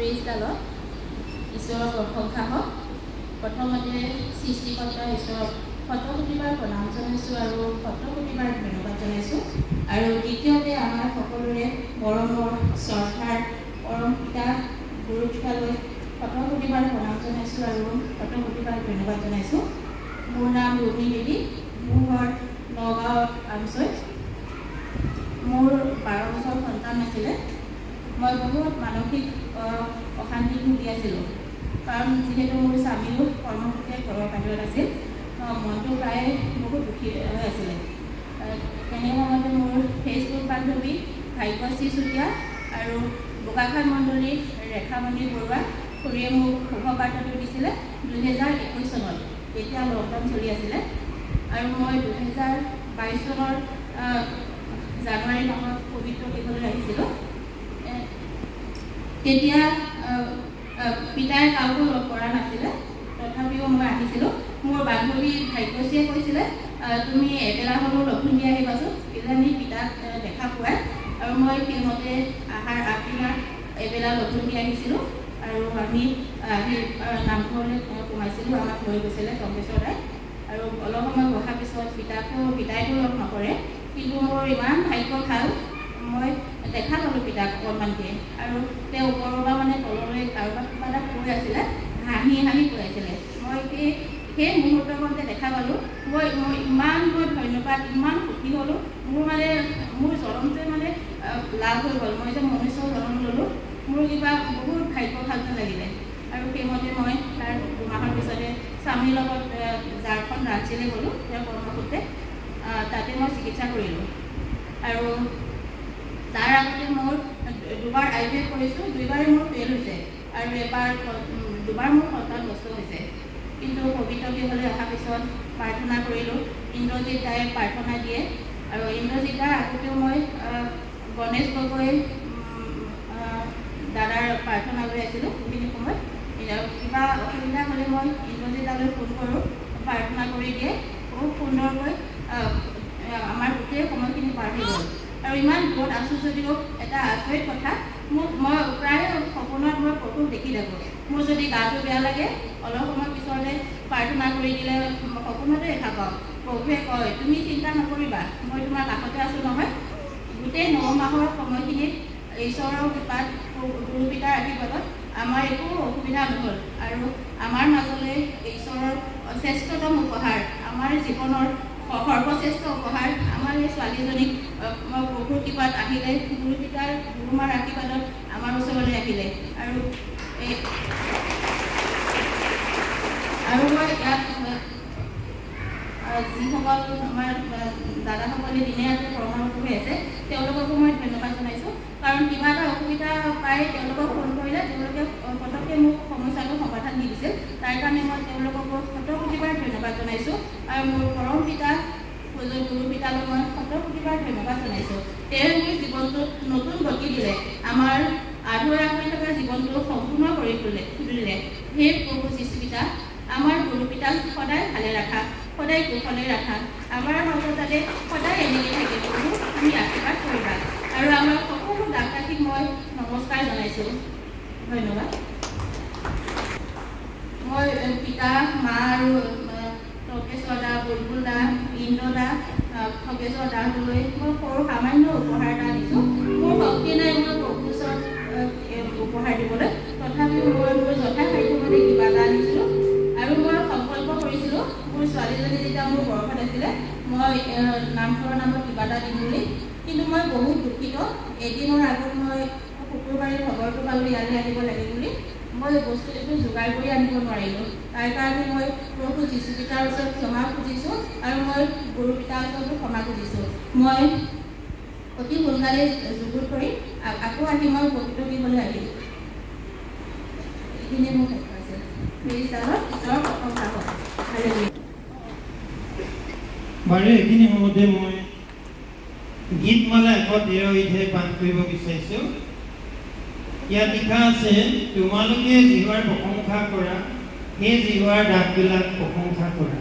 Praise গালত ঈশ্বৰৰ প্ৰশংসা হওক। প্ৰথমতে সৃষ্টিকৰ্তা ঈশ্বৰক শতকোটিবাৰ প্ৰণাম জনাইছোঁ আৰু শতকোটিবাৰ ধন্যবাদ জনাইছোঁ। আৰু দ্বিতীয়তে আমাৰ সকলোৰে মৰমৰ শ্ৰদ্ধাৰ পৰম পিতা গুৰু পিতালৈ শতকোটিবাৰ প্ৰণাম জনাইছোঁ আৰু শতকোটিবাৰ ধন্যবাদ জনাইছোঁ। মোৰ নাম ৰুমি দেৱী, মোৰ ঘৰ নগাঁও আমচৈত। মোৰ 12 বছৰ সন্তান আছিলে। মই বহুত মানসিক অশান্তিত ভুগি আছিলোঁ, কাৰণ যিহেতু মোৰ স্বামীও কৰ্মসূত্ৰে ঘৰৰ বাহিৰত আছিল। মনটো প্ৰায় বহুত দুখী হৈ আছিলে। তেনে সময়তে মোৰ ফেচবুক বান্ধৱী ভাগ্যশ্ৰী চুতীয়া আৰু বোকাখাট মণ্ডলীৰ ৰেখামণি বৰুৱা খুৰীয়ে মোক শুভবাৰ্তাটো দিছিলে 2021 চনত, তেতিয়া লকডাউন চলি আছিলে। আৰু মই 2022 চনৰ জানুৱাৰী মাহত পবিত্ৰ দিবলৈ আহিছিলোঁ। তেতিয়া পিতাই কাকো লগ কৰা নাছিলে, তথাপিও মই আহিছিলোঁ। মোৰ বান্ধৱী ভাগ্যশ্ৰীয়ে কৈছিলে তুমি এবেলা হ'লেও লখিমপুৰ আহিবাচোন, কিজানি পিতাক দেখা পোৱাই। আৰু মই সেইমতে অহাৰ আগদিনা এবেলা লখিমপুৰ আহিছিলোঁ আৰু আমি আহি নামঘৰলৈ সোমাইছিলোঁ। আমাক লৈ গৈছিলে টংকেশ্বৰ দাই। আৰু অলপ সময় বহাৰ পিছত পিতাইতো লগ নকৰে, কিন্তু মোৰ ইমান ভাগ্য ভাল, মই দেখা পালোঁ পিতাক অকণমানকৈ। আৰু তেওঁ ওপৰৰ পৰা মানে তললৈ কাৰোবাক কিবা এটা কৈ আছিলে, হাঁহি হাঁহি কৈ আছিলে। মই সেই মুহূৰ্ততে দেখা পালোঁ। মই ইমান ধন্যবাদ, ইমান সুখী হ'লোঁ। মোৰ জনমটোৱে মানে লাভ হৈ গ'ল। মই যে মনুষ্য জন্ম ল'লোঁ, মোৰ কিবা বহুত ভাগ্য ভাল যেন লাগিলে। আৰু সেইমতে মই তাৰ 2 মাহৰ পিছতে স্বামীৰ লগত ঝাৰখণ্ড ৰাঁচীলৈ গ'লোঁ, তেওঁৰ কৰ্মসূত্ৰে। তাতে মই চিকিৎসা কৰিলোঁ। আৰু তাৰ আগতে মোৰ 2বাৰ IVF কৰিছোঁ, 2বাৰে মোৰ ফেইল হৈছে। আৰু দুবাৰ মোৰ সন্তান নষ্ট হৈছে। কিন্তু পবিত্ৰ গৃহলৈ অহাৰ পিছত প্ৰাৰ্থনা কৰিলোঁ। ইন্দ্ৰজিৎ দায়ে প্ৰাৰ্থনা দিয়ে। আৰু ইন্দ্ৰজিৎ দাৰ আগতেও মই গণেশ গগৈ দাদাৰ প্ৰাৰ্থনা লৈ আছিলোঁ। সেইখিনি সময়ত কিবা অসুবিধা হ'লে মই ইন্দ্ৰজিৎ দালৈ ফোন কৰোঁ, প্ৰাৰ্থনা কৰি দিয়ে। বহুত সুন্দৰকৈ আমাৰ গোটেই সময়খিনি পাৰ হৈ গ'ল। আৰু ইমান দূৰত আছোঁ যদিও এটা আচৰিত কথা, মই প্ৰায় সপোনত মই প্ৰভুক দেখি থাকোঁ। মোৰ যদি গাটো বেয়া লাগে, অলপ সময় পিছতে প্ৰাৰ্থনা কৰি দিলে সপোনতে দেখা পাওঁ। প্ৰভুৱে কয় তুমি চিন্তা নকৰিবা, মই তোমাৰ কাষতে আছোঁ নহয়। গোটেই 9 মাহৰ সময়খিনিত ঈশ্বৰৰ কৃপাত, গুৰু পিতাৰ আশীৰ্বাদত আমাৰ একো অসুবিধা নহ'ল। আৰু আমাৰ মাজলৈ ঈশ্বৰৰ শ্ৰেষ্ঠতম উপহাৰ, আমাৰ জীৱনৰ সৰ্বশ্ৰেষ্ঠ উপহাৰ, আমাৰ এই ছোৱালীজনীক প্ৰভুৰ কৃপাত আহিলে, গুৰু পিতাৰ গুৰুমাৰ আশীৰ্বাদত আমাৰ ওচৰলৈ আহিলে। আৰু মই ইয়াত যিসকল আমাৰ দাদাসকলে দিনে ৰাতি পৰামৰ্শ হৈ আছে, তেওঁলোককো মই ধন্যবাদ জনাইছোঁ। কাৰণ কিবা এটা অসুবিধা পাই তেওঁলোকক ফোন কৰিলে তেওঁলোকে পটককৈ মোক সমস্যাটো সমাধান দি দিছিল। তাৰ কাৰণে মই তেওঁলোককো শতকোটিবাৰ ধন্যবাদ জনাইছোঁ। আৰু মোৰ পৰম পিতা গুৰু পিতালৈ মই শতকোটিবাৰ ধন্যবাদ জনাইছোঁ। তেওঁ মোৰ জীৱনটোত নতুন গতি দিলে, আমাৰ আধৰুৱা হৈ থকা জীৱনটো সম্পূৰ্ণ কৰি তুলিলে। সেই প্ৰভু যীশু পিতা, আমাৰ গুৰু পিতাক সদায় ভালে ৰাখা, সদায় কুশলে ৰাখা, আমাৰ মাজত যাতে সদায় এনেকৈ থাকে প্ৰভু, তুমি আশীৰ্বাদ কৰিবা। আৰু আমাৰ সকলো দাতাক মই নমস্কাৰ জনাইছোঁ। ধন্যবাদ। মই পিতা, মা আৰু টংকেশ্বৰ দা, বুলবুল দা, ইন্দ্ৰ দা, খগেশ্বৰ দালৈ মই সৰু সামান্য উপহাৰ এটা দিছোঁ। মোৰ শক্তি নাই মই প্ৰভুৰ ওচৰত উপহাৰ দিবলৈ, তথাপিও মই মোৰ যথাসাধ্যমতে কিবা এটা আনিছিলোঁ। আৰু মই সংকল্প কৰিছিলোঁ মোৰ ছোৱালীজনী যেতিয়া মোৰ গৰ্ভত আছিলে, মই নামঘৰৰ নামত কিবা এটা দিম বুলি। কিন্তু মই বহুত দুখিত। এদিনৰ আগত মই শুকুৰবাৰে খবৰটো পালোঁ ইয়ালৈ আহিব লাগে বুলি। মই বস্তুটো যোগাৰ কৰি আনিব নোৱাৰিলোঁ। তাৰ কাৰণে মই প্ৰভু যীশু পিতাৰ ওচৰত ক্ষমা খুজিছোঁ আৰু মই গুৰু পিতাৰ ওচৰতো ক্ষমা খুজিছোঁ। মই অতি সোনকালে যুগুত কৰি আকৌ আহি মই পবিত্ৰ দিবলৈ আহিম। এইখিনিয়ে মোৰ কথা আছে। ঈশ্বৰৰ প্ৰশংসা হওক। বাৰু এইখিনি সময়তে মই গীতমালা 113 পাঠ কৰিব বিচাৰিছোঁ। ইয়াত লিখা আছে, তোমালোকে জিহুৱাৰ প্ৰশংসা কৰা, সেই জিহুৱাৰ দাসবিলাক প্ৰশংসা কৰা।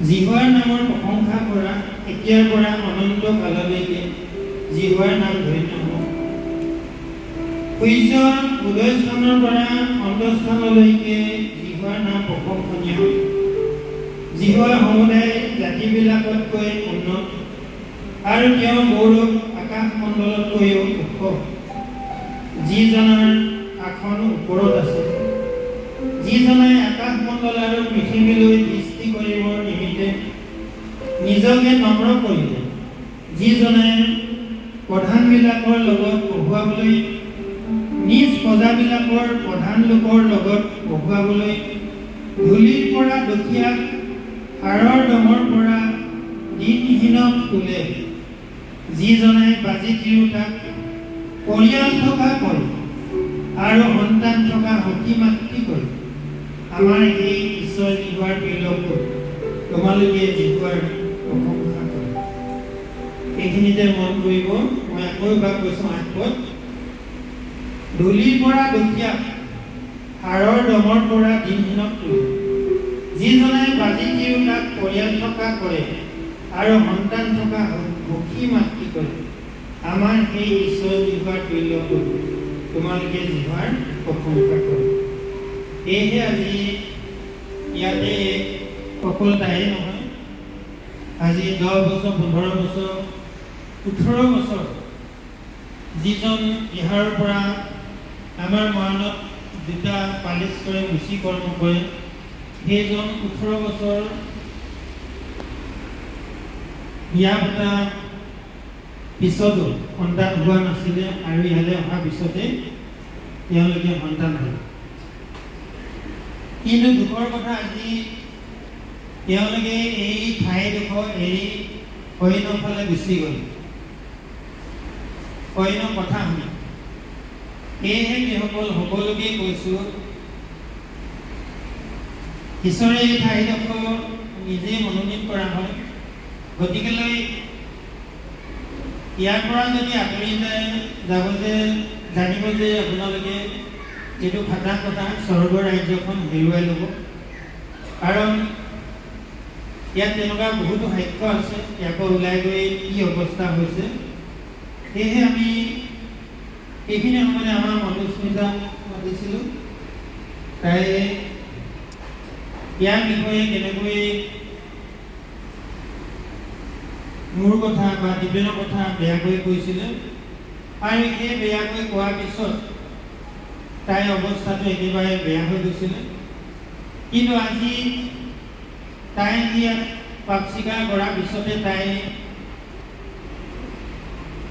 জিহুৱাৰ নামৰ প্ৰশংসা কৰা, এতিয়াৰ পৰা অনন্ত কাললৈকে জিহুৱাৰ নাম ধন্য হওক। সূৰ্যৰ উদয় স্থানৰ পৰা অন্তঃস্থানলৈকে জিহুৱাৰ নাম প্ৰশংসনীয়। জিহুৱা সমুদায় জাতিবিলাকতকৈ উন্নত আৰু তেওঁৰ গৌৰৱ আকাশমণ্ডলতকৈও ওখ। যিজনাৰ আসন ওপৰত আছে, যিজনাই আকাশমণ্ডল আৰু পৃথিৱীলৈ দৃষ্টি কৰিবৰ নিমিত্তে নিজকে নম্ৰ কৰিলে, যিজনে প্ৰধানবিলাকৰ লগত বহুৱাবলৈ নিজ প্ৰজাবিলাকৰ প্ৰধান লোকৰ লগত বহুৱাবলৈ ধূলিৰ পৰা দুখীয়াক হাড়ৰ দমৰ পৰা দিনহীনক তোলে, যিজনে বাজি তিৰোতাক পৰিয়াল থকা কৰে আৰু সন্তান থকা সখী মাতৃ কৰে। আমাৰ এই ঈশ্বৰ জিহুৱাৰ প্ৰিয়লোক তোমালোকে জিহুৱাৰ প্ৰশংসা কৰে। এইখিনিতে মন কৰিব। মই আকৌ এবাৰ কৈছোঁ 8 পদ। ধূলিৰ পৰা দুখীয়াক হাড়ৰ দমৰ পৰা দিনহীনক তোলে, যিজনে বাজি তিৰোতাক পৰিয়াল থকা কৰে আৰু সন্তান থকা সখী মাতৃ কৰে। আমাৰ সেই ঈশ্বৰ জিহুৱাৰ প্ৰিয়লোক তোমালোকে জিহুৱাৰ প্ৰশংসা কৰে। সেয়েহে আজি ইয়াতে অকল তাই নহয়, আজি 10 বছৰ 15 বছৰ 18 বছৰ যিজন ইহাৰৰ পৰা আমাৰ মৰণত দুটা পালিচ কৰে মুচি কৰ্ম কৰে, সেইজন 18 বছৰ বিয়া পতা পিছতো সন্তান হোৱা নাছিলে আৰু ইয়ালৈ অহাৰ পিছতে তেওঁলোকে সন্তান হ'ল। কিন্তু দুখৰ কথা, আজি তেওঁলোকে এই ঠাইডোখৰ এৰি অন্য ফালে গুচি গ'ল, অন্য কথা শুনি। সেয়েহে যিসকল সকলোকে কৈছোঁ, ঈশ্বৰে এই ঠাইডোখৰ নিজে মনোনীত কৰা হয়। গতিকেলৈ ইয়াৰ পৰা যদি আঁতৰি যাব যে জানিব যে আপোনালোকে এইটো ফাটা কথা, স্বৰ্গৰ ৰাজ্যখন হেৰুৱাই ল'ব। কাৰণ ইয়াত তেনেকুৱা বহুতো সাক্ষ্য আছে, ইয়াৰ পৰা ওলাই গৈ কি অৱস্থা হৈছে। সেয়েহে আমি এইখিনি সময়তে আমাৰ মধুস্মিতা মাতিছিলোঁ, তাই ইয়াৰ বিষয়ে কেনেকৈ মোৰ কথা বা দিব্যনৰ কথা বেয়াকৈ কৈছিলে আৰু সেই বেয়াকৈ কোৱাৰ পিছত তাইৰ অৱস্থাটো একেবাৰে বেয়া হৈ গৈছিলে। কিন্তু আজি তাই ইয়াত পাপ স্বীকাৰ কৰাৰ পিছতে তাই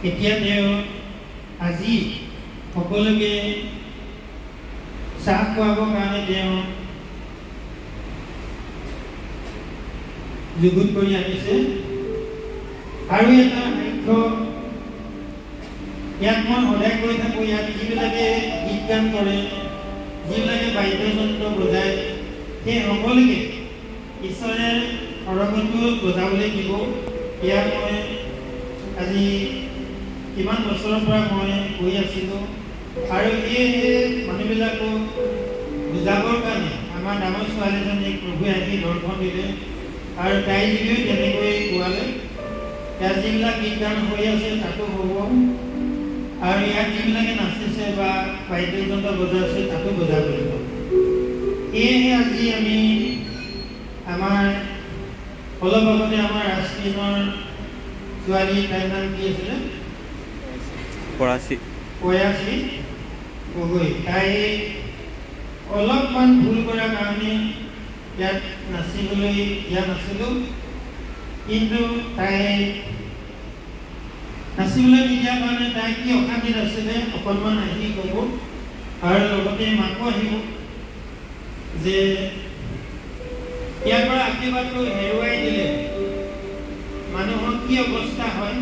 এতিয়া তেওঁ আজি সকলোকে চাহ খুৱাবৰ কাৰণে তেওঁ যুগুত কৰি আনিছে। আৰু এটা সাক্ষ্য ইয়াত মই সদায় কৈ থাকোঁ, ইয়াত যিবিলাকে গীত গান কৰে, যিবিলাকে বাদ্যযন্ত্ৰ বজায়, সেই সকলোকে ঈশ্বৰে সৰগটো বজাবলৈ দিব। ইয়াত মই আজি কিমান বছৰৰ পৰা মই কৈ আছিলোঁ আৰু এই মানুহবিলাকক বুজাবৰ কাৰণে আমাৰ ডাঙৰ ছোৱালীজনীক প্ৰভুৱে আহি দৰ্শন দিলে আৰু তাই যদিও তেনেকৈ কোৱালে। ইয়াত যিবিলাক গীত গান হৈ আছে তাতো হ'ব আৰু ইয়াত যিবিলাকে নাচিছে বা বাদ্যযন্ত্ৰ বজাইছে তাতো বজাব লাগিব। সেয়েহে আজি আমি আমাৰ অলপ আগতে আমাৰ ৰাজকিনৰ ছোৱালী, তাইৰ নাম কি আছিলে? পয়াশী গগৈ। তাই অলপমান ভুল কৰাৰ কাৰণে ইয়াত নাচিবলৈ দিয়া নাছিলোঁ, কিন্তু তাই নাচিবলৈ নিদিয়াৰ কাৰণে তাই কি অশান্তিত আছিলে অকণমান আহি ক'ব আৰু লগতে মাকো আহিব যে ইয়াৰ পৰা আশীৰ্বাদটো হেৰুৱাই দিলে মানুহৰ কি অৱস্থা হয়।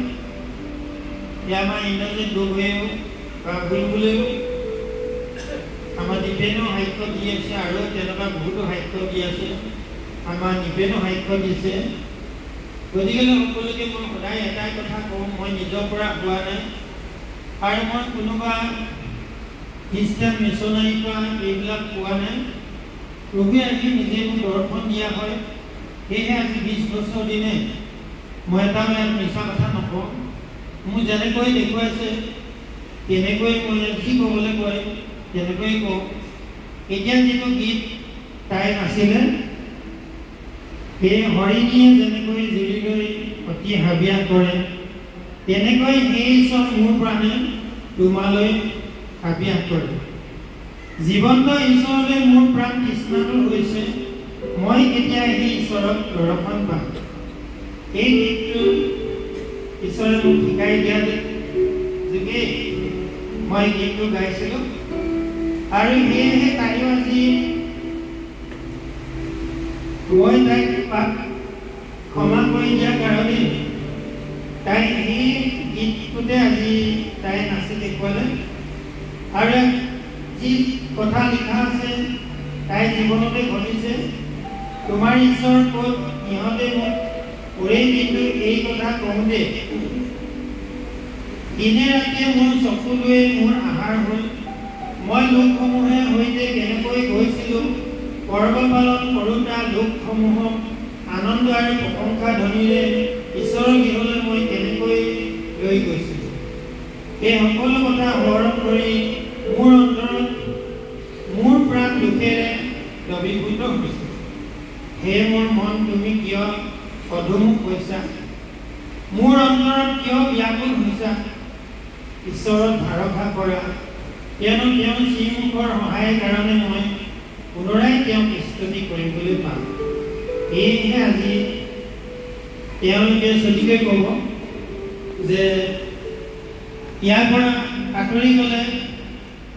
এতিয়া আমাৰ ইন্দ্ৰজিৎ গগৈয়েও বা বুলবুলেও আমাৰ নিপেনো সাক্ষ্য দি আছে আৰু তেনেকুৱা বহুতো সাক্ষ্য দি আছে, আমাৰ নিপেনো সাক্ষ্য দিছে। গতিকেলৈ সকলোকে মই সদায় এটাই কথা কওঁ, মই নিজৰ পৰা হোৱা নাই আৰু মই কোনোবা খ্ৰীষ্টান মিছনাৰীৰ পৰা এইবিলাক পোৱা নাই। প্ৰভুৱে আহি নিজে মোক দৰ্শন দিয়া হয়। সেয়েহে আজি 20 বছৰ দিনে মই এটা মিছা কথা নকওঁ। মোক যেনেকৈ দেখুৱাইছে তেনেকৈ মই যি ক'বলৈ কয় তেনেকৈ কওঁ। এতিয়া যিটো গীত তাই নাছিলে, সেই হৰিণীয়ে যেনেকৈ জুৰিলৈ অতি হাবিয়াস কৰে, তেনেকৈ সেই ঈশ্বৰ মোৰ প্ৰাণে তোমালৈ হাবিয়াস কৰে। জীৱন্ত ঈশ্বৰলৈ মোৰ প্ৰাণ তৃষ্ণাটো হৈছে, মই কেতিয়া সেই ঈশ্বৰক দৰ্শন পাম। এই গীতটো ঈশ্বৰে মোক শিকাই দিয়া যোগে মই গীতটো গাইছিলোঁ। আৰু সেয়েহে তাইও আজি মই তাইক ক্ষমা কৰি দিয়াৰ কাৰণে তাই সেই গীতটোতে আজি তাই নাচি দেখুৱালে। আৰু যি কথা লিখা আছে তাই জীৱনতে ঘটিছে, তোমাৰ ঈশ্বৰ ক'ত ইহঁতে মোক ওৰেই, কিন্তু এই কথা কওঁতে দিনে ৰাতিয়ে মোৰ চকুলৈ মোৰ আহাৰ হ'ল। মই লোকসমূহে সৈতে কেনেকৈ গৈছিলোঁ, পৰ্ব পালন কৰোঁতা লোকসমূহক আনন্দ আৰু প্ৰশংসা ধ্বনিৰে ঈশ্বৰৰ গৃহলৈ মই কেনেকৈ লৈ গৈছিলোঁ। এই সকলো কথা সোঁৱৰণ কৰি মোৰ অন্তৰত মোৰ প্ৰাণ দুখেৰে দ্ৰৱীভূত হৈছিল। হে মোৰ মন, তুমি কিয় অধুমুখ হৈছা? মোৰ অন্তৰত কিয় ব্যাকুল হৈছা? ঈশ্বৰত ভৰসা কৰা, কিয়নো তেওঁ শ্ৰীমুখৰ সহায়ৰ কাৰণে মই পুনৰাই তেওঁক স্তুতি কৰিবলৈ পাম। সেয়েহে আজি তেওঁলোকে সঠিকে ক'ব যে ইয়াৰ পৰা আঁতৰি গ'লে,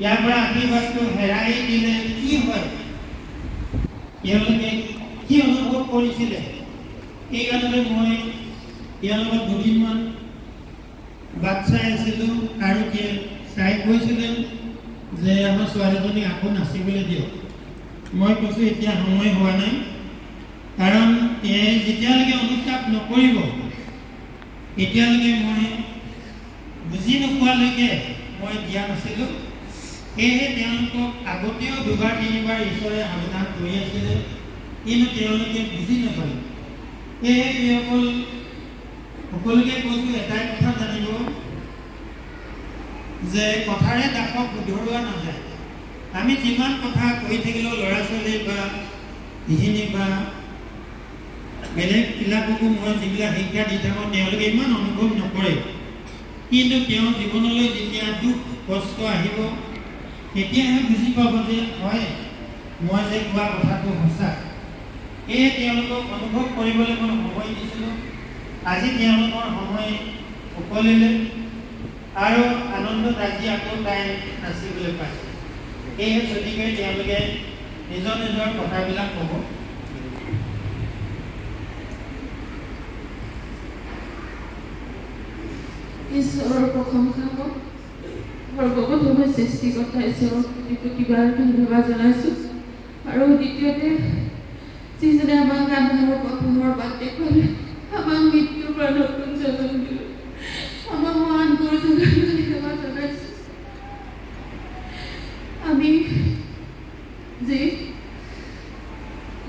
ইয়াৰ পৰা আশীৰ্বাদটো হেৰাই দিলে কি হয়, তেওঁলোকে কি অনুভৱ কৰিছিলে। সেইকাৰণে মই তেওঁলোকক দুদিনমান বাট চাই আছিলোঁ আৰু চাই কৈছিলে যে আমাৰ ছোৱালীজনীক আকৌ নাচিবলৈ দিয়ক। মই কৈছোঁ এতিয়া সময় হোৱা নাই, কাৰণ যেতিয়ালৈকে অনুতাপ নকৰিব তেতিয়ালৈকে মই বুজি নোপোৱালৈকে মই দিয়া নাছিলোঁ। সেয়েহে তেওঁলোকক আগতেও দুবাৰ তিনিবাৰ ঈশ্বৰে সাৱধান কৰি আছিলে, কিন্তু তেওঁলোকে বুজি নাপালে। সেয়েহে যিসকল সকলোকে কৈছোঁ এটাই কথা জানিব যে কথাৰে দাসক শুধৰোৱা নাযায়। আমি যিমান কথা কৈ থাকিলেও ল'ৰা ছোৱালী বা গৃহিণী বা বেলেগবিলাককো মই যিবিলাক শিক্ষা দি থাকোঁ তেওঁলোকে ইমান অনুভৱ নকৰে, কিন্তু তেওঁ জীৱনলৈ যেতিয়া দুখ কষ্ট আহিব তেতিয়াহে বুজি পাব যে হয় মই যে কোৱা কথাটো সঁচা। সেয়ে তেওঁলোকক অনুভৱ কৰিবলৈ মই সময় দিছিলোঁ। আজি তেওঁলোকৰ সময় উকলিলে আৰু আনন্দত আজি আকৌ তাই নাচিবলৈ পাইছে। সেয়েহে গতিকে তেওঁলোকে নিজৰ নিজৰ কথাবিলাক ক'ব। ঈশ্বৰৰ প্ৰশংসা হওক। সৰ্বপ্ৰথমে সৃষ্টিকৰ্তা ঈশ্বৰক প্ৰতিবাৰ ধন্যবাদ জনাইছোঁ। আৰু দ্বিতীয়তে যিজনে আমাক আন্ধাৰৰ পৰা পোহৰৰ বাট দেখুৱালে, আমাক মৃত্যুৰ পৰা নতুন জন্ম দিলে, আমাক মহান গুৰুজনাৰ ধন্যবাদ জনাইছোঁ। আমি যি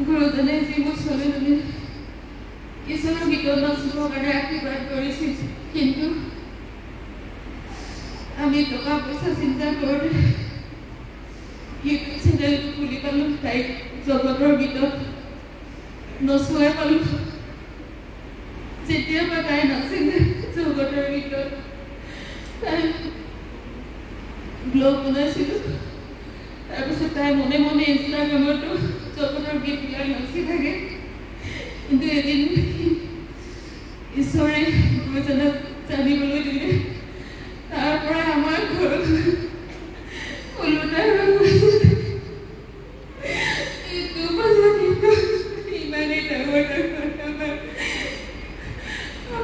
গুৰুজনে যি মোৰ ছোৱালীজনী ঈশ্বৰৰ গীতত নাচিবৰ কাৰণে আশীৰ্বাদ কৰিছিল, কিন্তু আমি টকা পইচা চিন্তা কৰোঁতে ইউটিউব চেনেলটো খুলি পালোঁ, তাইক জগতৰ গীতত নচুৱাই পালোঁ। যেতিয়াৰ পৰা তাই নাছিলে জগতৰ গীতত, তাই ব্লগ বনাইছিলোঁ। তাৰপিছত তাই মনে মনে ইনষ্টাগ্ৰামতো জগতৰ গীতবিলাক নাচি থাকে। কিন্তু এদিন ঈশ্বৰে গুৰুজনক জানিবলৈ দিলে, তাৰ পৰা আমাৰ ঘৰত ওলোটা হৈ গৈছিল। ইমানেই ডাঙৰ ডাঙৰ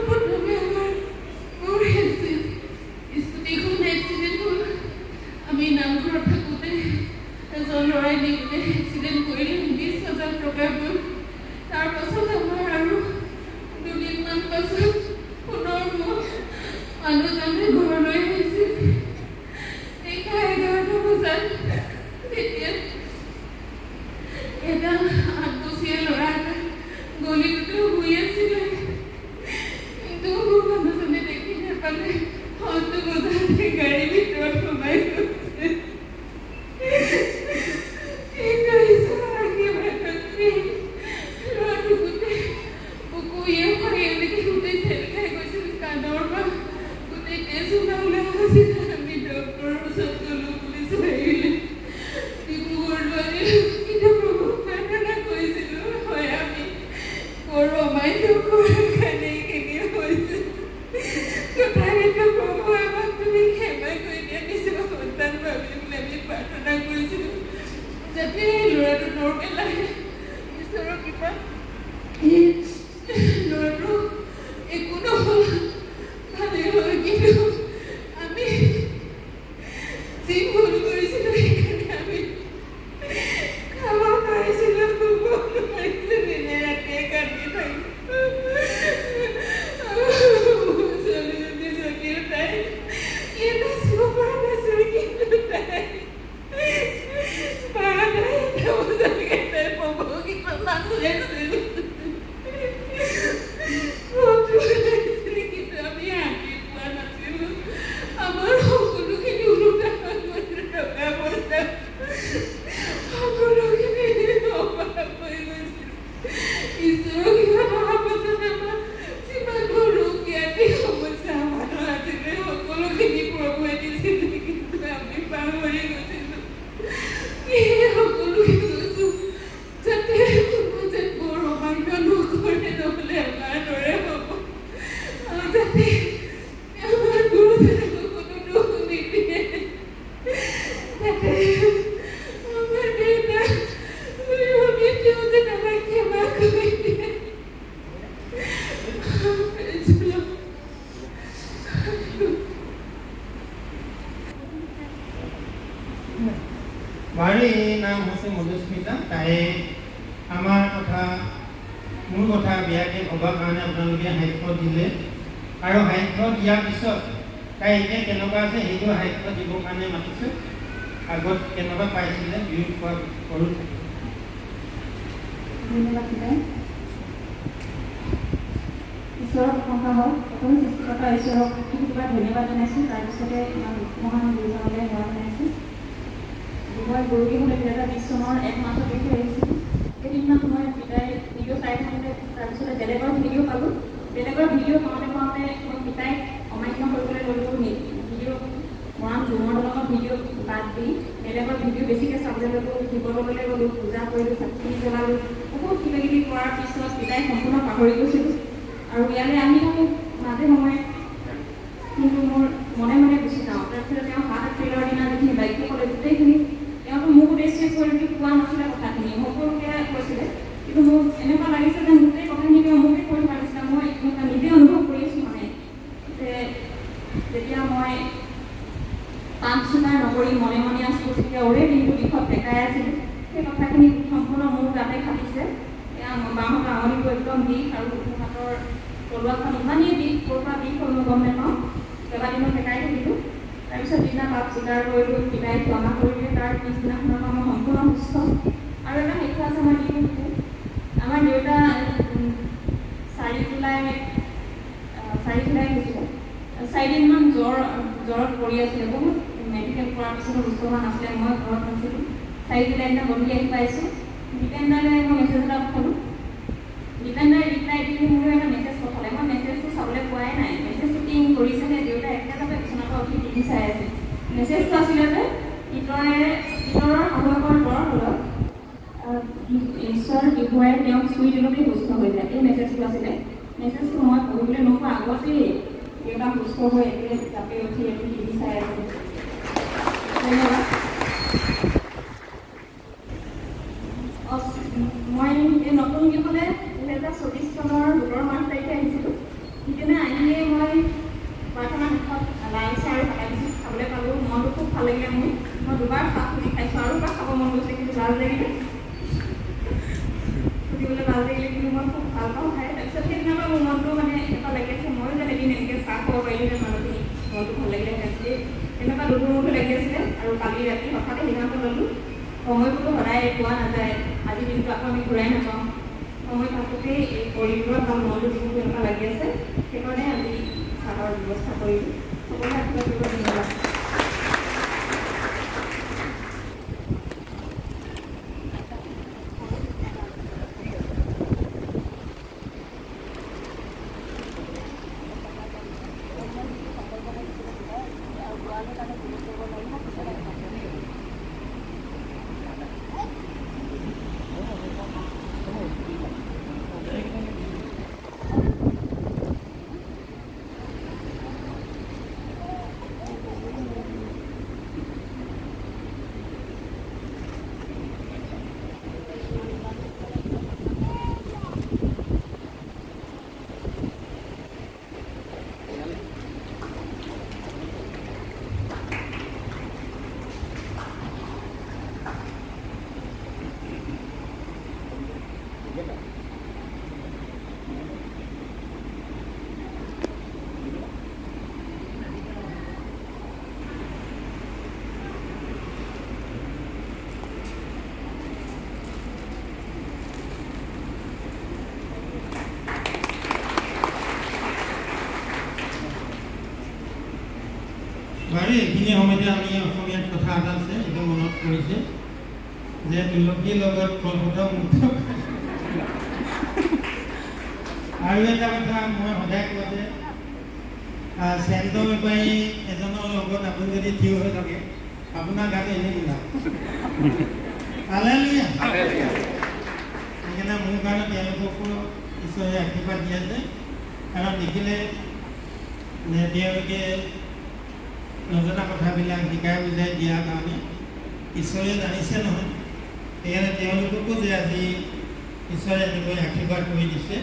প্ৰথমে আমাৰ মোৰ স্কুটিখন এক্সিডেণ্ট হ'ল। আমি নামঘৰত থাকোঁতে এজন ল'ৰাই নি কিনে এক্সিডেণ্ট কৰিলে, 20,000 টকা গ'ল। তাৰপাছত আমাৰ আৰু দুদিনমান পাছত পুনৰ মোৰ মানুহজনে ঘৰলৈ আহিছিল। 11:30 বজাত তেতিয়া এটা 8 বছৰীয়া ল'ৰা এটা গলিটোতে শুই আছিলে, কিন্তু মোৰ মানুহজনে দেখি নাপালে। হয়তো বজাত গাড়ীৰ ভিতৰত সোমাই গৈছে বাৰীৰ নাম হৈছে মধুস্মিতা। তাই আমাৰ কথা মোৰ কথা বেয়াকৈ ভবাৰ কাৰণে আপোনালোকে সাক্ষ্য দিলে আৰু সাক্ষ্য দিয়াৰ পিছত তাই এতিয়া কেনেকুৱা আছে সেইটো সাক্ষ্য দিবৰ কাৰণে মাতিছোঁ। আগত কেনেকুৱা পাইছিলে বিহু খোৱা কৰোঁ। ধন্যবাদ পিতাই। ঈশ্বৰৰ প্ৰশংসা হওক। প্ৰথম সৃষ্টিকৰ্তা ঈশ্বৰক কিবা ধন্যবাদ জনাইছোঁ। তাৰপিছতে ইমান মহান গুৰুজনলৈ সেৱা জনাইছোঁ। মই গৰুগীহলৈ 2020 চনৰ 1 মাৰ্চত দেখি আহিছিলোঁ। কেইদিনমান সময় পিতাই ভিডিঅ' চাই থাকোঁতে তাৰপিছতে বেলেগৰ ভিডিঅ' পালোঁ। বেলেগৰ ভিডিঅ' পাওঁতে পাওঁতে মই পিতাইক অমান্য কৰিবলৈ ল'লোঁ। ভিডিঅ' মৰাণ ঝুমৰ দলঙৰ ভিডিঅ' বাদ দি বেলেগৰ ভিডিঅ' বেছিকৈ চাবলৈ ল'লোঁ। শিৱদৌললৈ গ'লোঁ, পূজা কৰিলোঁ, চাকি জ্বলালোঁ। বহুত কিবা কিবি কৰাৰ পিছত পিতাই সম্পূৰ্ণ পাহৰি গৈছিলোঁ আৰু ইয়ালৈ আহি থাকোঁ মাজে সময়ে, কিন্তু মোৰ মনে মনে গুচি যাওঁ। তাৰপিছত তেওঁ 7 এপ্ৰিলৰ দিনা যিখিনি বাক্য ক'লে গোটেইখিনি তেওঁতো মোক উদ্দেশ্য কৰি কোৱা নাছিলে কথাখিনি, সকলোকে কৈছিলে। কিন্তু মোৰ এনেকুৱা লাগিছে যে গোটেই কথাখিনি তেওঁ মোকে কৈ থকা নিচিনা মই নিজে অনুভৱ কৰিছোঁ। মানে যে যেতিয়া মই পাঁচ স্বীকাৰ নকৰি মনে মনে আছিলোঁ, তেতিয়া ওৰে দিনটো দিশত টেকাই আছিলোঁ। সেই কথাখিনি সম্পূৰ্ণ মোৰ গাতে খাটিছে। এয়া বাঁহৰ আঙুলিটো একদম বিষ আৰু হাতৰ তলুৱাখন ইমানেই বিষ, ক'ৰ পৰা বিষ হ'ল মই গম নাপাওঁ। কেইবাদিনো টেকাই থাকিলোঁ। তাৰপিছত দিনা পাপ স্বীকাৰ কৰিলোঁ, পিতাই ক্ষমা কৰিলে। তাৰ পিছদিনাখনৰ পৰা মই সম্পূৰ্ণ সুস্থ। আৰু এটা শিক্ষা আছে মই দি থাকোঁ। আমাৰ দেউতা 4 জুলাই হৈছিলে। 4 দিনমান জ্বৰত পৰি আছিলে। বহুত মেডিকেল কৰাৰ পিছতো সুস্থ হোৱা নাছিলে। মই ঘৰত নাছিলোঁ। 4 জুলাই দিনা গধূলি আহি পাইছোঁ। দীপেনদালে মই মেছেজ এটা পঠালোঁ। দীপেনদাই ৰিপ্লাই দি মোলৈ এটা মেছেজ পঠালে। মই মেছেজটো চাবলৈ পোৱাই নাই। মেছেজটো টিং কৰিছেনে দেউতা একেলগে বিচনাৰ পৰা উঠি টিভি চাই আছে। মেছেজটো আছিলে যে পিতৰৰ শাহুৱেকৰ বৰ ফলত ঈশ্বৰ বিষয়ে তেওঁক চুই দিলতেই সুস্থ হৈ যায়। এই মেছেজটো আছিলে। মেছেজটো মই পঢ়িবলৈ নোপোৱা আগতেই দেউতা সুস্থ হৈ এতিয়া জাপি উঠি এটি টিভি চাই আছে। ধন্যবাদ। মই এই নতুনকেইখনে 2024 চনৰ 17 মাৰ্চ তাৰিখে আহিছিলোঁ। সিদিনা আহিয়ে মই প্ৰাৰ্থনা শেষত লালচাহ আৰু ভাত খাবলৈ পালোঁ। মনটো খুব ভাল লাগিলে মোৰ। মই 2বাৰ ভাত খুজি খাইছোঁ। আৰু এবাৰ খাব মন গৈছে, কিন্তু লাজ লাগিলে, খুজিবলৈ লাজ লাগিলে। কিন্তু মই খুব ভাল পাওঁ খাই। তাৰপিছত সেইদিনাৰ পৰা মোৰ মনটো মানে এনেকুৱা লাগি আছে, ময়ো যেন এদিন এনেকৈ চাহ খাব পাৰিলোঁ যে মানুহখিনি মনটো ভাল লাগিলে। তেনেকুৱা দুধুৰ লাগি আছিলে। আৰু কালি ৰাতি হঠাতে সিদ্ধান্ত ল'লোঁ, সময়বোৰতো সদায় পোৱা নাযায়। আজিৰ দিনটো আকৌ আমি ঘূৰাই নাপাওঁ। সময় থাকোঁতেই এই পৰিবোৰত বা মনটো যিবোৰ এনেকুৱা লাগি আছে, সেইকাৰণে আজি চাহৰ ব্যৱস্থা কৰিলোঁ। সকলোৱে আশীৰ্বাদ কৰিব ধন্যবাদ। বাৰু এইখিনি সময়তে আমি অসমীয়াত কথা এটা আছে এইটো মনত পৰিছে যে তুলসীৰ লগত কলপত মুক্ত আৰু এটা কথা মই সদায় কওঁ যে চেণ্ট বেপাৰী এজনৰ লগত আপুনি যদি থিয় হৈ থাকে আপোনাৰ গাত এনেই ওলাব হালেলুয়া সেইকাৰণে মোৰ কাৰণে তেওঁলোককো ঈশ্বৰে আশীৰ্বাদ দি আছে কাৰণ দেখিলে তেওঁলোকে নজনা কথাবিলাক শিকাই বুজাই দিয়াৰ কাৰণে ঈশ্বৰে জানিছে নহয় সেইকাৰণে তেওঁলোককো যে আজি ঈশ্বৰে এনেকৈ আশীৰ্বাদ কৰি দিছে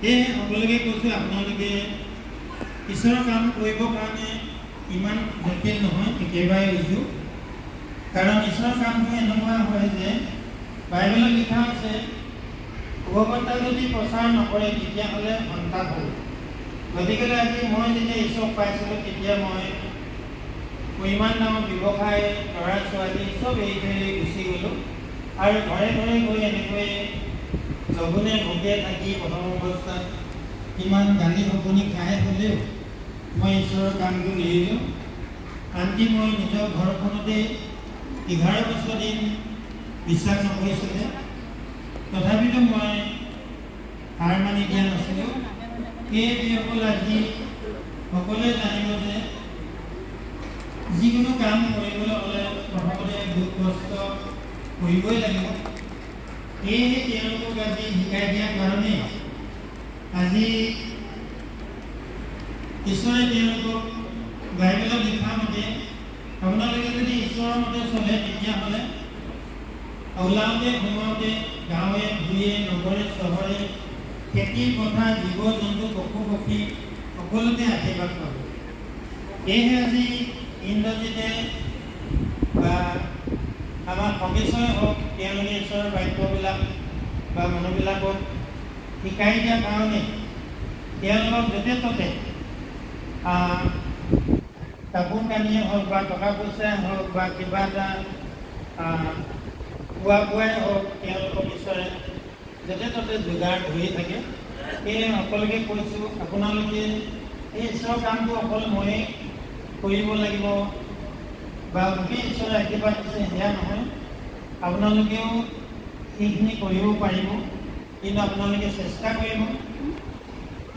সেয়ে সকলোকে কৈছোঁ আপোনালোকে ঈশ্বৰৰ কাম কৰিবৰ কাৰণে ইমান জটিল নহয় একেবাৰে উজু কাৰণ ঈশ্বৰৰ কামটো এনেকুৱা হয় যে বাইবেলত লিখা আছে ভগৱন্তা যদি প্ৰচাৰ নকৰে তেতিয়াহ'লে সন্তান হ'ব গতিকে আজি মই যেতিয়া ঈশ্বৰক পাইছিলোঁ তেতিয়া মই ইমান ডাঙৰ ব্যৱসায় ল'ৰা ছোৱালী চব এৰি থৈ গুচি গ'লোঁ আৰু ঘৰে ঘৰে গৈ এনেকৈ লঘোণে ভোগে থাকি প্ৰথম অৱস্থাত ইমান গালি শপনি খাই হ'লেও মই ঈশ্বৰৰ কামটো এৰিলোঁ আনকি মই নিজৰ ঘৰখনতে 11 বছৰ দিন বিশ্বাস নকৰিছিলে তথাপিতো মই হাৰ মানি দিয়া নাছিলোঁ এই যিসকল আজি সকলোৱে জানিব যে যিকোনো কাম কৰিবলৈ হ'লে প্ৰথমতে দুখ কষ্ট কৰিবই লাগিব সেয়েহে তেওঁলোকক আজি শিকাই দিয়াৰ কাৰণে আজি ঈশ্বৰে তেওঁলোকক বাইবেলত লিখা মতে আপোনালোকে যদি ঈশ্বৰৰ মতে চলে তেতিয়াহ'লে ওলাওঁতে সোমাওঁতে গাঁৱে ভূঞে নগৰে চহৰে খেতি পথাৰ জীৱ জন্তু পশু পক্ষী সকলোতে আশীৰ্বাদ পাব সেয়েহে আজি ইন্দ্ৰজিতে বা আমাৰ সদস্যই হওক তেওঁলোকে ঈশ্বৰৰ বাক্যবিলাক বা মানুহবিলাকক শিকাই দিয়াৰ কাৰণে তেওঁলোকক য'তে ত'তে কাপোৰ কানিয়ে হওক বা টকা পইচাই হওক বা কিবা এটা খোৱা বোৱাই হওক তেওঁলোকক ঈশ্বৰে য'তে ত'তে যোগাৰ ধৰি থাকে সেয়ে সকলোকে কৈছোঁ আপোনালোকে এই ঈশ্বৰৰ কামটো অকল ময়ে কৰিব লাগিব বা মোকেই ঈশ্বৰে আশীৰ্বাদ দিছে সেয়া নহয় আপোনালোকেও সেইখিনি কৰিব পাৰিব কিন্তু আপোনালোকে চেষ্টা কৰিব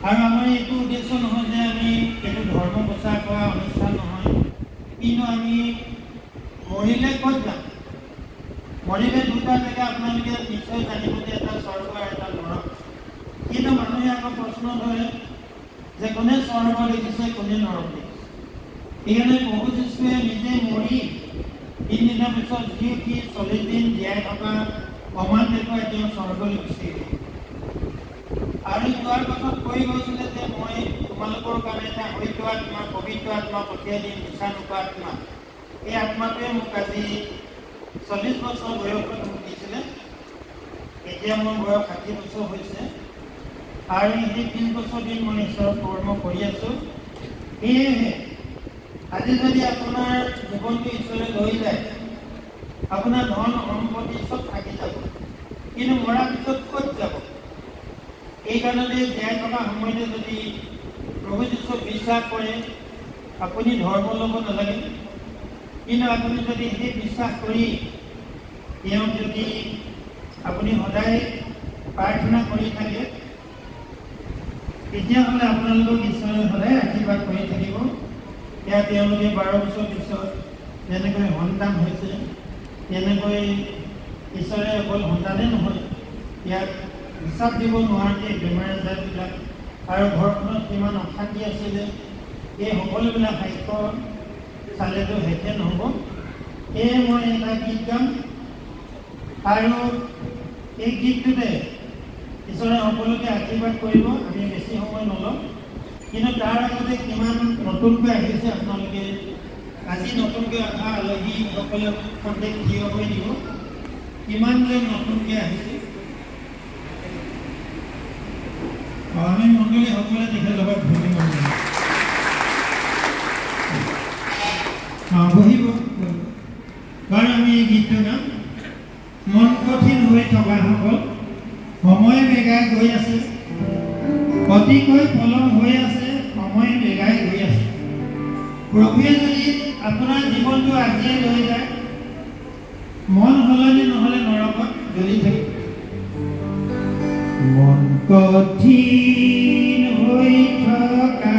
আৰু আমাৰ এইটো উদ্দেশ্য নহয় যে আমি এইটো ধৰ্ম প্ৰচাৰ কৰা অনুষ্ঠান নহয় কিন্তু আমি মৰিলে ক'ত যাম মৰিলে দুটা জেগা আপোনালোকে নিশ্চয় জানিব যে এটা স্বৰ্গ আৰু এটা নৰক কিন্তু মানুহে আকৌ প্ৰশ্ন ধৰে যে কোনে স্বৰ্গ দেখিছে কোনে নৰক দেখিছে সেইকাৰণে প্ৰভু যীশুৱে নিজে মৰি 3 দিনৰ পিছত যি উঠি 40 দিন জীয়াই থকা প্ৰমাণ দেখুৱাই তেওঁ স্বৰ্গলৈ গুচি গ'ল আৰু যোৱাৰ পাছত কৈ গৈছিলে যে মই তোমালোকৰ কাৰণে এটা হয়তো আত্মা পবিত্ৰ আত্মা পঠিয়াই দিম মিছা নোকোৱা আত্মা এই আত্মাটোৱে মোক আজি 40 বছৰ বয়সত মোক দিছিলে এতিয়া মোৰ বয়স 60 বছৰ হৈছে আৰু সেই 3 বছৰ দিন মই ঈশ্বৰৰ কৰ্ম কৰি আছোঁ সেয়েহে আজি যদি আপোনাৰ জীৱনটো ঈশ্বৰে লৈ যায় আপোনাৰ ধন সম্পত্তি চব থাকি যাব কিন্তু মৰাৰ পিছত ক'ত যাব এইকাৰণে জীয়াই থকা সময়তে যদি প্ৰভু যীশুক বিশ্বাস কৰে আপুনি ধৰ্ম ল'ব নালাগে, কিন্তু আপুনি যদি সেই বিশ্বাস কৰি তেওঁক যদি আপুনি সদায় প্ৰাৰ্থনা কৰি থাকে, তেতিয়াহ'লে আপোনালোকক ঈশ্বৰে সদায় আশীৰ্বাদ কৰি থাকিব। এতিয়া তেওঁলোকে 12 বছৰ পিছত যেনেকৈ সন্তান হৈছে, তেনেকৈ ঈশ্বৰে অকল সন্তানেই নহয়, ইয়াত হিচাপ দিব নোৱাৰাকৈ বেমাৰ আজাৰবিলাক আৰু ঘৰখনত কিমান অশান্তি আছিলে, এই সকলোবিলাক সাক্ষ্য চালেতো শেষে নহ'ব। সেয়ে মই এটা গীত গাম আৰু এই গীতটোতে ঈশ্বৰে সকলোকে আশীৰ্বাদ কৰিব। আমি বেছি সময় নলওঁ, কিন্তু তাৰ আগতে কিমান নতুনকৈ আহিছে আপোনালোকে আজি নতুনকৈ অহা আলহীসকলে সন্দেহ থিয় হৈ দিব, কিমানজন নতুনকৈ আহিছে। আমি মণ্ডলীসকলে তেখেতলোকক ধন্যবাদ বহিব বাৰু। আমি এই গীতটো গাম। মন কঠিন হৈ থকাসকল, সময় বেগাই গৈ আছে, অতিকৈ পলম হৈ আছে, সময় বেগাই গৈ আছে। প্ৰভুৱে যদি আপোনাৰ জীৱনটো আজিয়ে লৈ যায়, মন সলনি নহ'লে নৰকত জ্বলি থাকিব। মন কঠিন হৈ থকা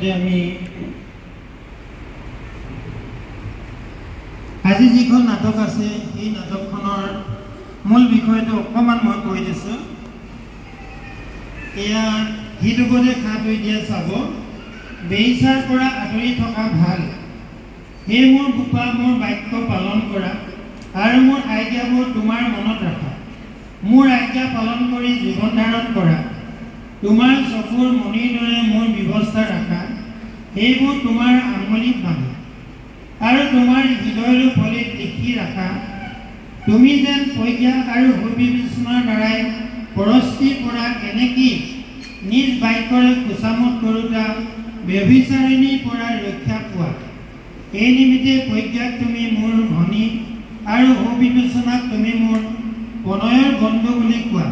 ইতিমধ্যে আমি আজি যিখন নাটক আছে এই নাটকখনৰ মূল বিষয়টো অকণমান মই কৈ দিছোঁ। এয়া হৃদগতে খাপ হৈ দিয়া চাব, বেইচাৰ পৰা আঁতৰি থকা ভাল। হে মোৰ বোপা, মোৰ বাক্য পালন কৰা আৰু মোৰ আজ্ঞাবোৰ তোমাৰ মনত ৰাখা। মোৰ আজ্ঞা পালন কৰি জীৱন ধাৰণ কৰা। তোমাৰ চকুৰ মণিৰ দৰে মোৰ ব্যৱস্থা ৰাখা। সেইবোৰ তোমাৰ আঙুলিত বান্ধা আৰু তোমাৰ হৃদয়ৰ ফলিত লিখি ৰাখা। তুমি যেন প্ৰজ্ঞা আৰু সুবিবেচনাৰ দ্বাৰাই পৰস্তিৰ পৰা কেনেকৈ নিজ বাক্যৰে খোচামত কৰোঁতা ব্যভিচাৰিণীৰ পৰা ৰক্ষা পোৱা। এই নিমিত্তে প্ৰজ্ঞাক তুমি মোৰ ভনী আৰু সুবিবেচনাক তুমি মোৰ প্ৰণয়ৰ বন্ধু বুলি কোৱা।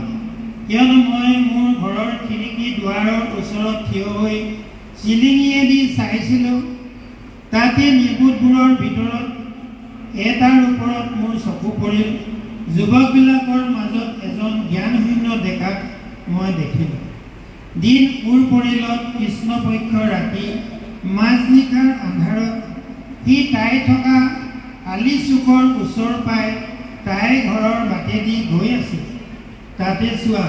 কিয়নো মই মোৰ ঘৰৰ খিৰিকী দুৱাৰৰ ওচৰত থিয় হৈ চিলিঙিয়েদি চাইছিলোঁ, তাতে নিৰ্বোধবোৰৰ ভিতৰত এটাৰ ওপৰত মোৰ চকু পৰিল। যুৱকবিলাকৰ মাজত এজন জ্ঞানশূন্য ডেকাক মই দেখিলোঁ। দিন উৰ পৰিলত কৃষ্ণপক্ষ ৰাতি মাজনিশাৰ আন্ধাৰত সি তাই থকা আলি চুকৰ ওচৰ পাই তাইৰ ঘৰৰ বাটেদি গৈ আছিল। তাতে চোৱা,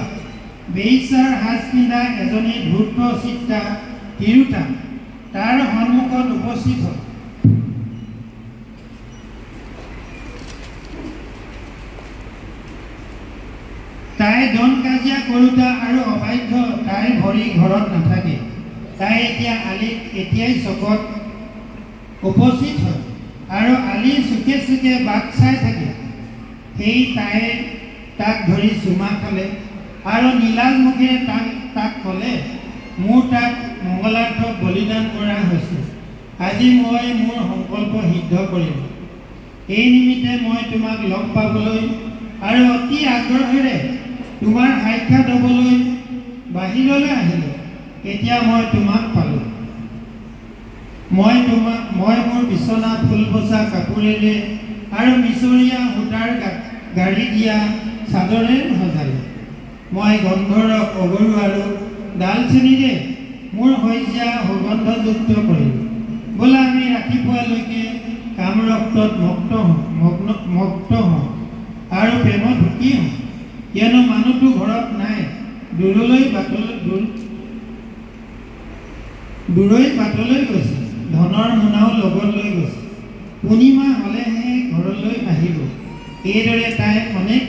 বেইচাৰ সাজ পিন্ধা এজনী ধূৰ্ত চিত্তা তিৰোতা তাৰ সন্মুখত উপস্থিত হ'ল। তাই দন কাজিয়া কৰোঁতা আৰু অবাধ্য তাইৰ ভৰি ঘৰত নাথাকে। তাই এতিয়া আলিত এতিয়াই চকত উপস্থিত হয় আৰু আলিৰ চুকে চুকে বাট চাই থাকে। সেই তাই তাক ধৰি চুমা খালে আৰু নীলাজ মুখেৰে তাক ক'লে, মোৰ তাক মংগলাৰ্থক বলিদান কৰা হৈছে। আজি মই মোৰ সংকল্প সিদ্ধ কৰিম। এই নিমিত্তে মই তোমাক লগ পাবলৈ আৰু অতি আগ্ৰহেৰে তোমাৰ সাক্ষাৎ হ'বলৈ বাহিৰলৈ আহিলোঁ। এতিয়া মই তোমাক পালোঁ। মই মোৰ বিচনা ফুল বচা কাপোৰেৰে আৰু মিছৰীয়া সূতাৰ গাড়ী দিয়া চাদৰে সজালোঁ। মই গন্ধৰস, অগৰু আৰু ডালচেনিৰে মোৰ শয্যা সুগন্ধযুক্ত কৰিলোঁ। বোলা আমি ৰাতিপুৱালৈকে কামৰক্তত মগ্ন হওঁ আৰু প্ৰেমত সুখী হওঁ। কিয়নো মানুহটো ঘৰত নাই, দূৰৈ বাটলৈ গৈছে, ধনৰ মোনাও লগত লৈ গৈছে। পূৰ্ণিমা হ'লেহে ঘৰলৈ আহিব। এইদৰে তাই অনেক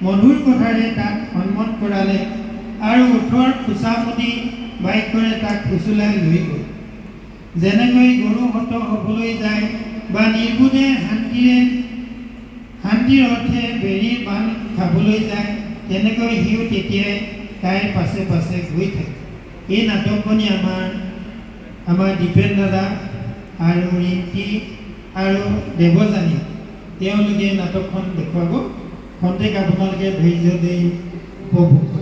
মধুৰ কথাৰে তাক সন্মত কৰালে আৰু ওঠৰ খোচামতি বাক্যৰে তাক ফুচুলাই লৈ গ'ল। যেনেকৈ গৰু হত হ'বলৈ যায় বা নিৰ্বোধে শান্তিৰ অৰ্থে বেৰিৰ পাণ খাবলৈ যায়, তেনেকৈ সিও তেতিয়াই তাইৰ পাছে পাছে গৈ থাকে। এই নাটকখনি আমাৰ দীপেন দাদা আৰু ৰিম্পী আৰু দেৱযানী তেওঁলোকে নাটকখন দেখুৱাব। খন্তেক আপোনালোকে ধৈৰ্য দি উপভোগ কৰিব।